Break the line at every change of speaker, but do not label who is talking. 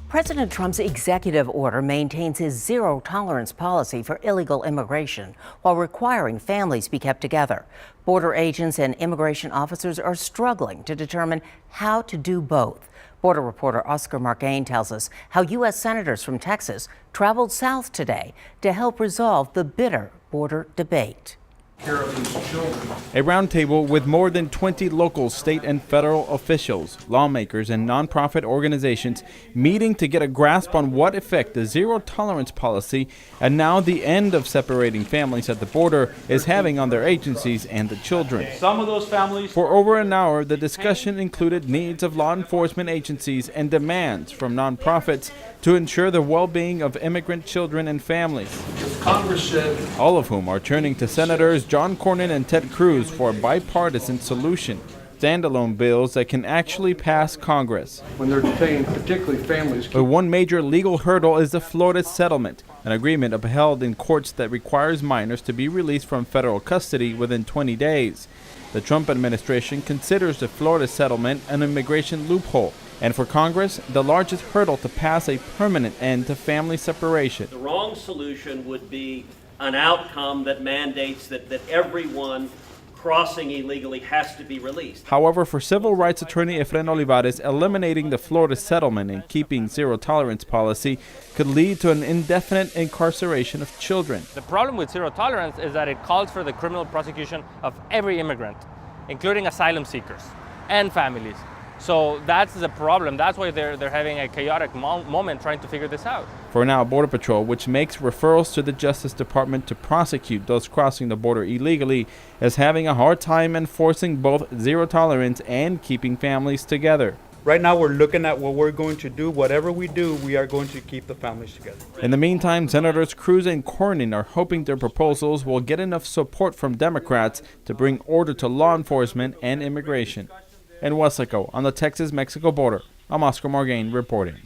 President Trump's executive order maintains his zero-tolerance policy for illegal immigration while requiring families be kept together. Border agents and immigration officers are struggling to determine how to do both. Border reporter Oscar Margain tells us how U.S. senators from Texas traveled south today to help resolve the bitter border debate.
A roundtable with more than 20 local, state, and federal officials, lawmakers, and nonprofit organizations meeting to get a grasp on what effect the zero-tolerance policy and now the end of separating families at the border is having on their agencies and the children.
Some of those families.
For over an hour, the discussion included needs of law enforcement agencies and demands from nonprofits to ensure the well-being of immigrant children and families.
Congress said,
all of whom are turning to Senators John Cornyn and Ted Cruz for a bipartisan solution, standalone bills that can actually pass Congress.
When they're detained, particularly families.
But one major legal hurdle is the Florida settlement, an agreement upheld in courts that requires minors to be released from federal custody within 20 days. The Trump administration considers the Florida settlement an immigration loophole, and for Congress, the largest hurdle to pass a permanent end to family separation.
The wrong solution would be an outcome that mandates that everyone crossing illegally has to be released.
However, for civil rights attorney Efren Olivares, eliminating the Florida settlement and keeping zero-tolerance policy could lead to an indefinite incarceration of children.
The problem with zero tolerance is that it calls for the criminal prosecution of every immigrant, including asylum seekers and families. So that's the problem. That's why they're having a chaotic moment trying to figure this out.
For now, Border Patrol, which makes referrals to the Justice Department to prosecute those crossing the border illegally, is having a hard time enforcing both zero tolerance and keeping families together.
Right now, we're looking at what we're going to do. Whatever we do, we are going to keep the families together.
In the meantime, Senators Cruz and Cornyn are hoping their proposals will get enough support from Democrats to bring order to law enforcement and immigration. In Weslaco, on the Texas-Mexico border, I'm Oscar Margain reporting.